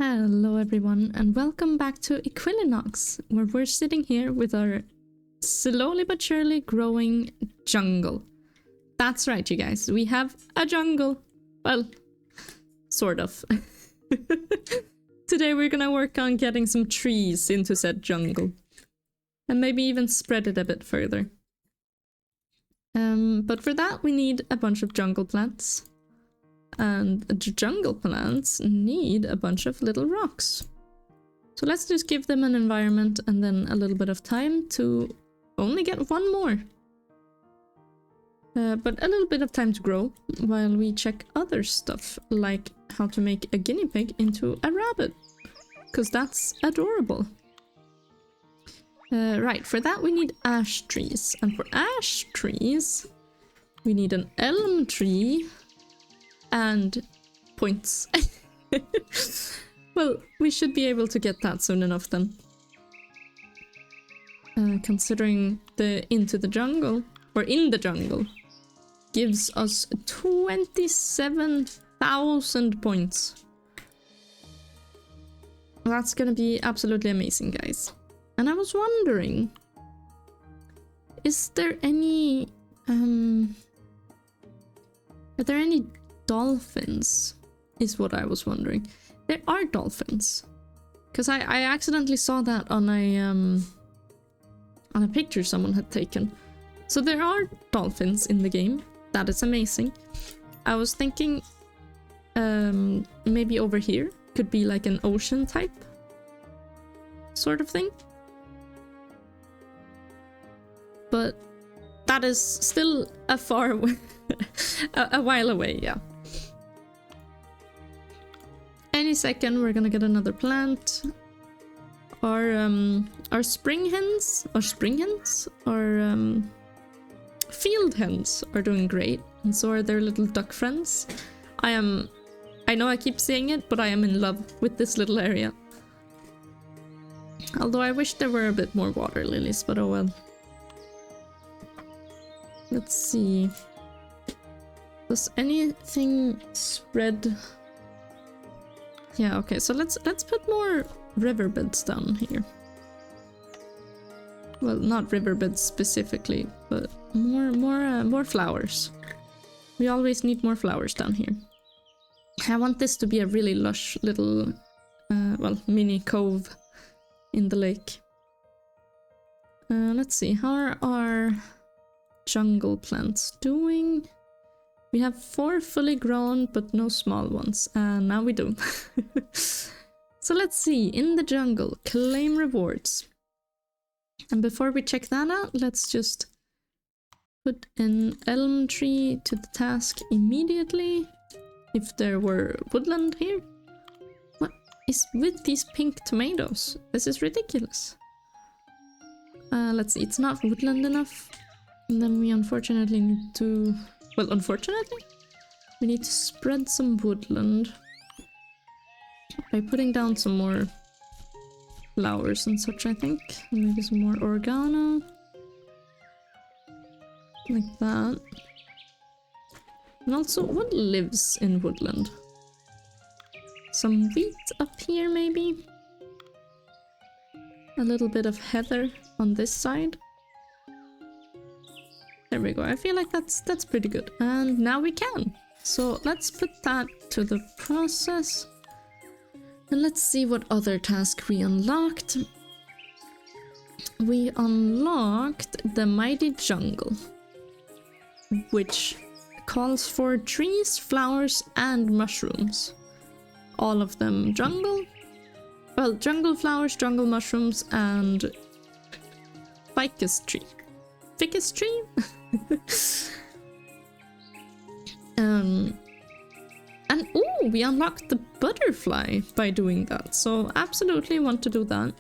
Hello everyone and welcome back to Equilinox, where we're sitting here with our slowly but surely growing jungle. That's right, you guys, we have a jungle. Well, sort of. Today we're gonna work on getting some trees into said jungle. And maybe even spread it a bit further. But for that we need a bunch of jungle plants. And the jungle plants need a bunch of little rocks. So let's just give them an environment and then a little bit of time to only get one more. But a little bit of time to grow while we check other stuff, like how to make a guinea pig into a rabbit. Because that's adorable. Right, for that we need ash trees. And for ash trees, we need an elm tree and points. Well, we should be able to get that soon enough then. Considering the into the jungle, or in the jungle, gives us 27,000 points. That's gonna be absolutely amazing, guys. And I was wondering, is there any are there any dolphins? Is what I was wondering. There are dolphins, because I accidentally saw that on a picture someone had taken. So there are dolphins in the game. That is amazing. I was thinking maybe over here could be like an ocean type sort of thing, but that is still a far away a while away. Yeah, any second we're gonna get another plant. Our spring hens or field hens are doing great, and so are their little duck friends. I know I keep saying it, but I am in love with this little area. Although I wish there were a bit more water lilies, but oh well. Let's see. Does anything spread? Yeah, okay, so let's put more riverbeds down here. Well, not riverbeds specifically, but more flowers. We always need more flowers down here. I want this to be a really lush little, well, mini cove in the lake. Let's see, how are our jungle plants doing? We have 4 fully grown, but no small ones. Now we do. So let's see, in the jungle, claim rewards. And before we check that out, let's just put an elm tree to the task immediately. If there were woodland here. What is with these pink tomatoes? This is ridiculous. Let's see, it's not woodland enough. And then we unfortunately need to... Well, unfortunately, we need to spread some woodland by putting down some more flowers and such, I think. Maybe some more oregano. Like that. And also, what lives in woodland? Some wheat up here, maybe? A little bit of heather on this side. There we go. I feel like that's pretty good. And now we can. So let's put that to the process. And let's see what other task we unlocked. We unlocked the mighty jungle, which calls for trees, flowers, and mushrooms. All of them jungle. Well, jungle flowers, jungle mushrooms, and ficus tree. Ficus tree? And oh, we unlocked the butterfly by doing that, so absolutely want to do that.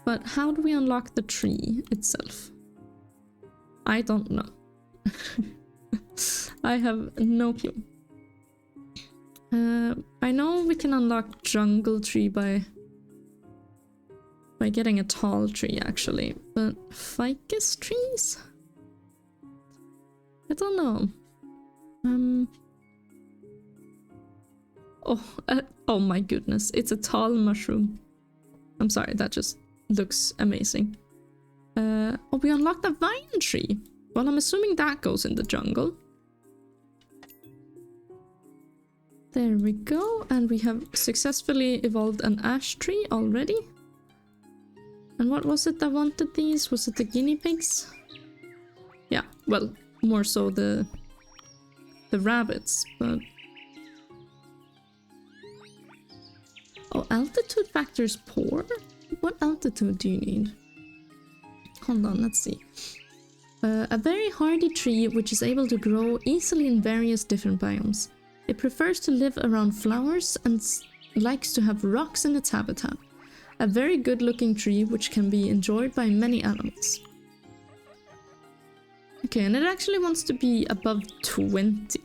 But how do we unlock the tree itself? I don't know. I have no clue. I know we can unlock jungle tree by getting a tall tree, actually, but ficus trees? I don't know. Oh my goodness, it's a tall mushroom. I'm sorry, that just looks amazing. Oh, we unlocked a vine tree. Well, I'm assuming that goes in the jungle. There we go, and we have successfully evolved an ash tree already. And what was it that wanted these? Was it the guinea pigs? Yeah, well, more so the rabbits, but... Oh, altitude factor is poor? What altitude do you need? Hold on, let's see. A very hardy tree which is able to grow easily in various different biomes. It prefers to live around flowers and likes to have rocks in its habitat. A very good looking tree which can be enjoyed by many animals. Okay, and it actually wants to be above 20.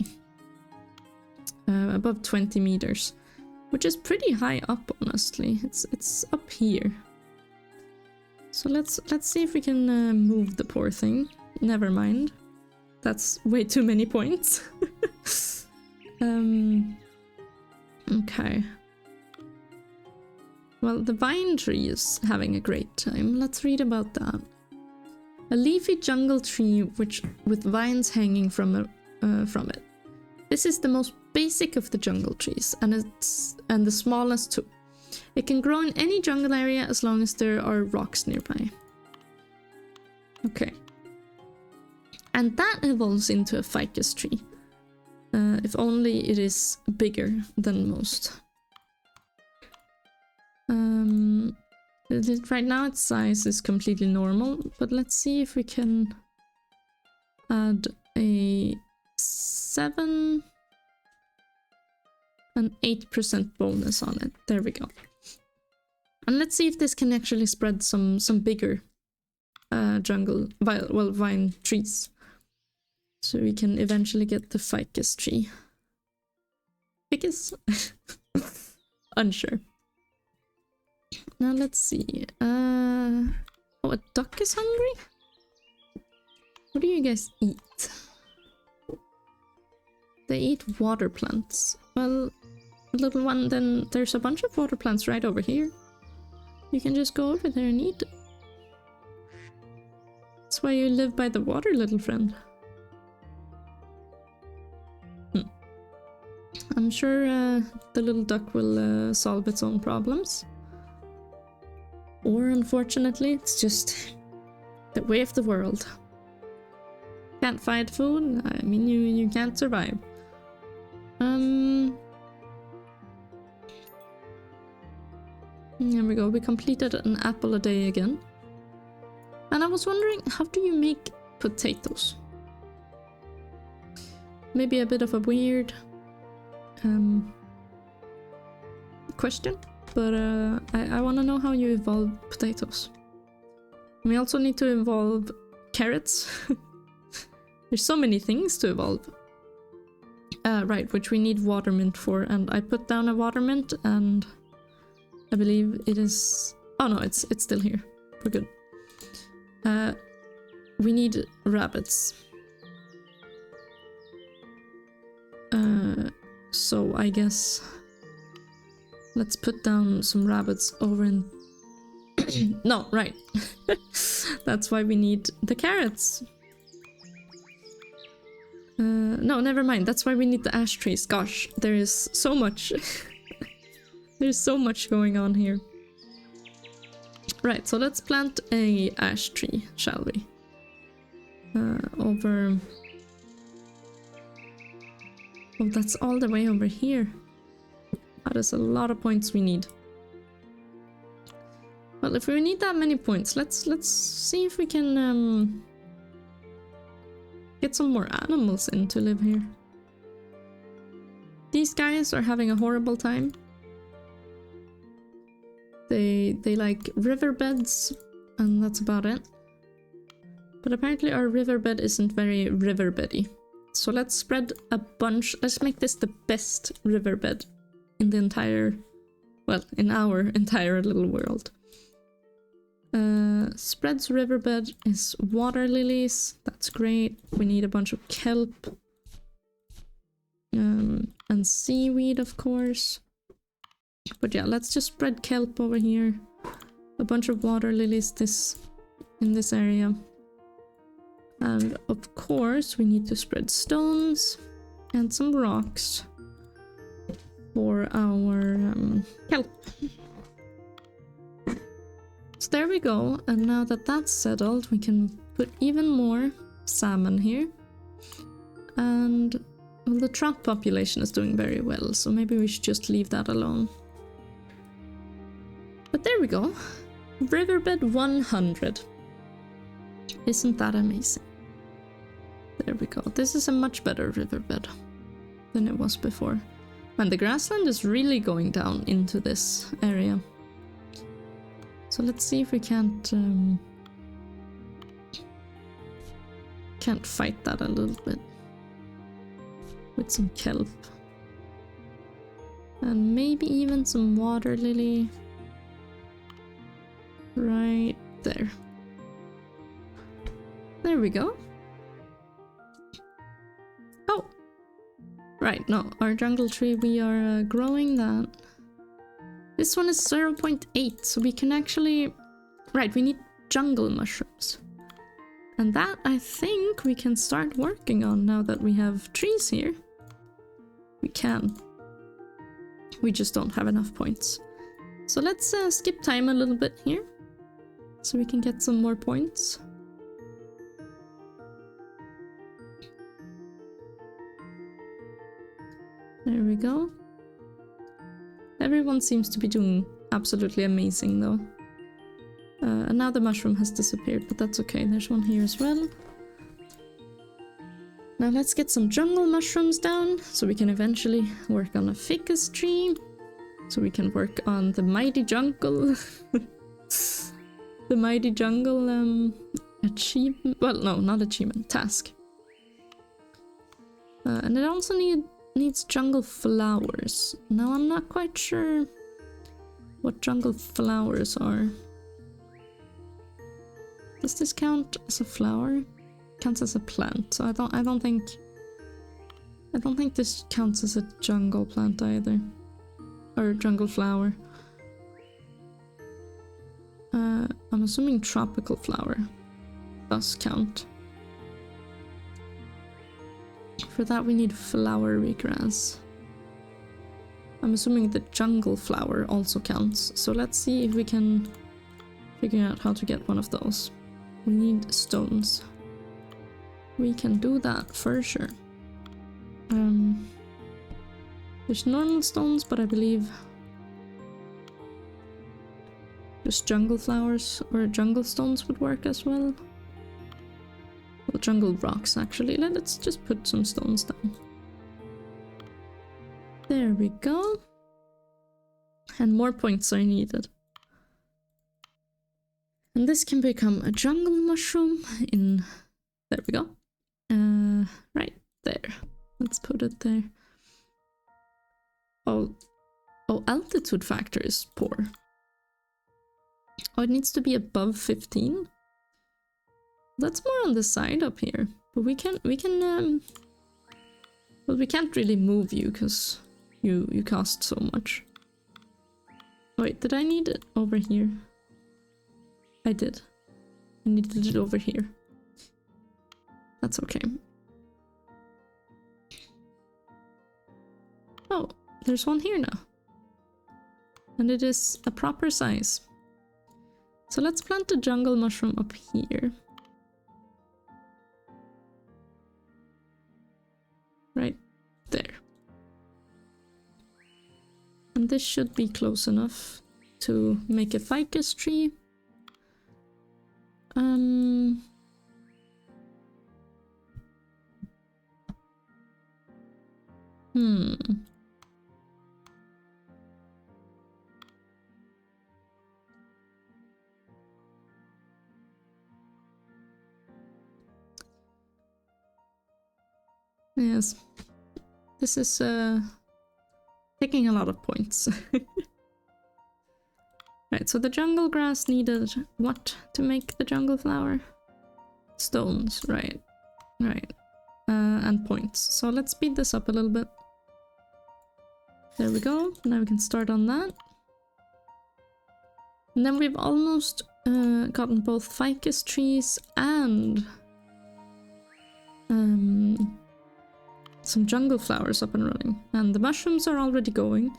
Above 20 meters. Which is pretty high up, honestly. It's up here. So let's see if we can move the poor thing. Never mind. That's way too many points. Okay. Well, the vine tree is having a great time. Let's read about that. A leafy jungle tree with vines hanging from it. This is the most basic of the jungle trees, and the smallest too. It can grow in any jungle area as long as there are rocks nearby. Okay. And that evolves into a ficus tree. If only it is bigger than most. Right now its size is completely normal, but let's see if we can add a 7 and 8% bonus on it. There we go. And let's see if this can actually spread some bigger vine trees. So we can eventually get the ficus tree. Ficus? Unsure. Now let's see. Oh, a duck is hungry? What do you guys eat? They eat water plants. Well, little one, then there's a bunch of water plants right over here. You can just go over there and eat it. That's why you live by the water, little friend. I'm sure the little duck will solve its own problems. Or unfortunately, it's just the way of the world. Can't find food? I mean, you can't survive. There we go, we completed an apple a day again. And I was wondering, how do you make potatoes? Maybe a bit of a weird question, but I want to know how you evolve potatoes. We also need to evolve carrots. There's so many things to evolve. Right, which we need water mint for, and I put down a water mint, and I believe it is... Oh no, it's still here. We're good. We need rabbits. So I guess let's put down some rabbits over in... No, right. That's why we need the carrots. No, never mind. That's why we need the ash trees. Gosh, there is so much. There's so much going on here. Right, so let's plant a ash tree, shall we? Over... Oh, that's all the way over here. That is a lot of points we need. Well, if we need that many points, let's see if we can get some more animals in to live here. These guys are having a horrible time. They like riverbeds, and that's about it. But apparently our riverbed isn't very riverbedy. So let's spread a bunch. Let's make this the best riverbed in the entire, well, in our entire little world. Spread's riverbed is water lilies. That's great. We need a bunch of kelp. And seaweed, of course. But yeah, let's just spread kelp over here. A bunch of water lilies in this area. And of course, we need to spread stones and some rocks for our kelp. So there we go, and now that that's settled, we can put even more salmon here. And well, the trout population is doing very well, so maybe we should just leave that alone. But there we go. Riverbed 100. Isn't that amazing? There we go. This is a much better riverbed than it was before. And the grassland is really going down into this area. So let's see if we can't fight that a little bit with some kelp. And maybe even some water lily. Right there. There we go. Oh! Right, no, our jungle tree, we are growing that. This one is 0.8, so we can actually... Right, we need jungle mushrooms. And that, I think, we can start working on now that we have trees here. We can. We just don't have enough points. So let's skip time a little bit here, so we can get some more points. There we go. Everyone seems to be doing absolutely amazing though. And now the mushroom has disappeared, but that's okay. There's one here as well. Now let's get some jungle mushrooms down, so we can eventually work on a ficus tree. So we can work on the mighty jungle. The mighty jungle achievement. Well, no, not achievement. Task. And it also needs jungle flowers. Now I'm not quite sure what jungle flowers are. Does this count as a flower? It counts as a plant, so I don't think this counts as a jungle plant either. Or jungle flower. I'm assuming tropical flower does count. For that we need flowery grass. I'm assuming the jungle flower also counts, so let's see if we can figure out how to get one of those. We need stones. We can do that for sure. There's normal stones, but I believe just jungle flowers or jungle stones would work as well. Well, jungle rocks actually. Let's just put some stones down. There we go. And more points are needed. And this can become a jungle mushroom in... There we go. Right there. Let's put it there. Oh, altitude factor is poor. Oh, it needs to be above 15. That's more on the side up here. But we can well, we can't really move you because you cost so much. Wait, did I need it over here? I did. I needed it over here. That's okay. Oh, there's one here now. And it is a proper size. So let's plant a jungle mushroom up here. Right there. And this should be close enough to make a ficus tree. Yes. This is taking a lot of points. Right, so the jungle grass needed what to make the jungle flower? Stones, right. Right. And points. So let's speed this up a little bit. There we go. Now we can start on that. And then we've almost gotten both ficus trees and some jungle flowers up and running. And the mushrooms are already going.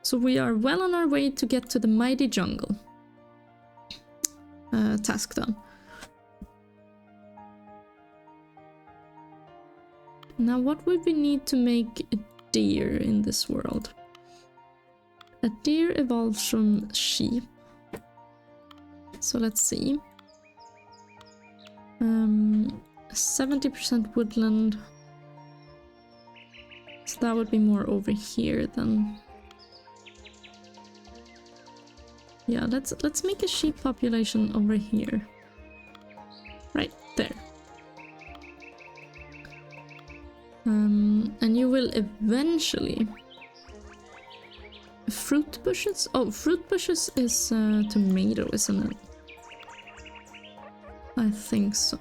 So we are well on our way to get to the mighty jungle. Task done. Now what would we need to make a deer in this world? A deer evolves from sheep. So let's see. 70% woodland. So that would be more over here then. Yeah, let's make a sheep population over here. Right there. And you will eventually... Fruit bushes? Oh, fruit bushes is tomato, isn't it? I think so.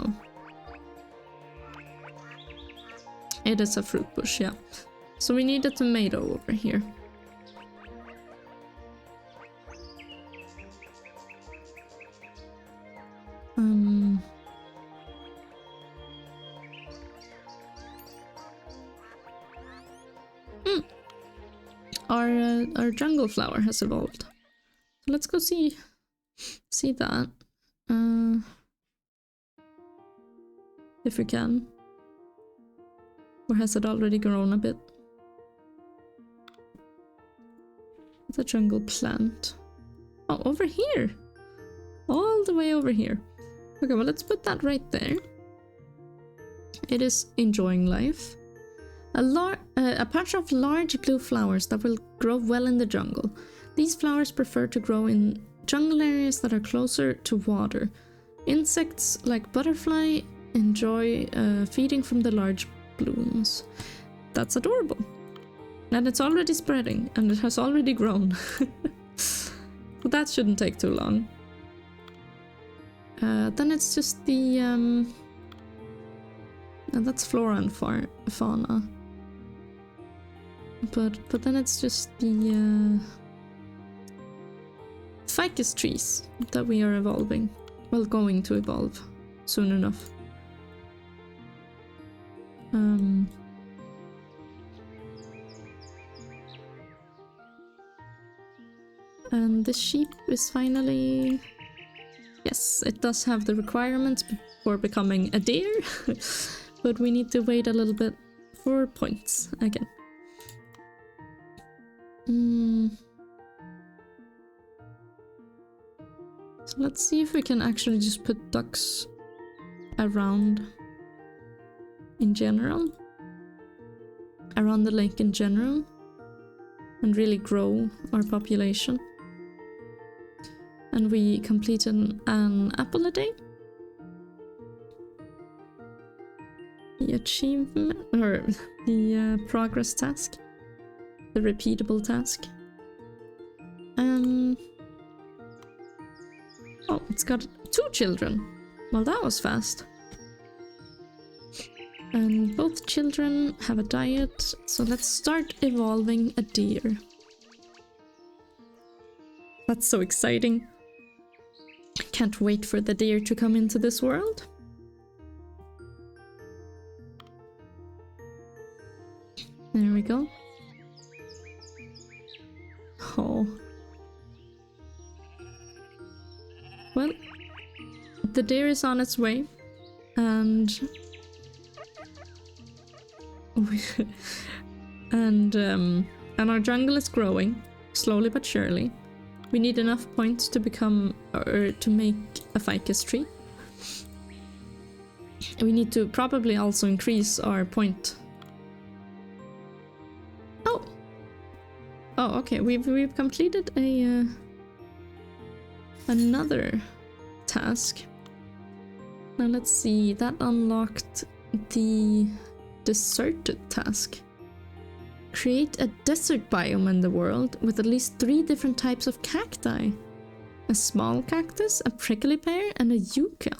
It is a fruit bush, yeah. So we need a tomato over here. Our jungle flower has evolved. So let's go see that. If we can. Or has it already grown a bit? It's a jungle plant. Oh, over here! All the way over here. Okay, well let's put that right there. It is enjoying life. A patch of large blue flowers that will grow well in the jungle. These flowers prefer to grow in jungle areas that are closer to water. Insects like butterfly enjoy feeding from the large blooms. That's adorable. And it's already spreading, and it has already grown. So that shouldn't take too long. Then it's just the... that's flora and fauna. But then it's just the ficus trees that we are evolving. Well, going to evolve soon enough. And the sheep is finally... Yes, it does have the requirements for becoming a deer. But we need to wait a little bit for points again. So let's see if we can actually just put ducks around in general. Around the lake in general. And really grow our population. And we completed an apple a day. The achievement, or the progress task. The repeatable task. Oh, it's got 2 children. Well, that was fast. And both children have a diet, so let's start evolving a deer. That's so exciting. Can't wait for the deer to come into this world. There we go. Oh. Well, the deer is on its way, and our jungle is growing slowly but surely. We need enough points to become or to make a ficus tree. We need to probably also increase our point. Oh, okay. We've completed a another task. Now let's see. That unlocked the deserted task. Create a desert biome in the world with at least 3 different types of cacti. A small cactus, a prickly pear, and a yucca.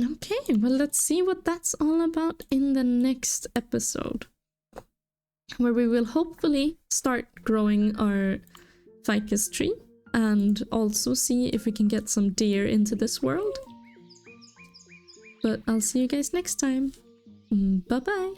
Okay, well let's see what that's all about in the next episode. where we will hopefully start growing our ficus tree and also see if we can get some deer into this world. But I'll see you guys next time. Bye bye!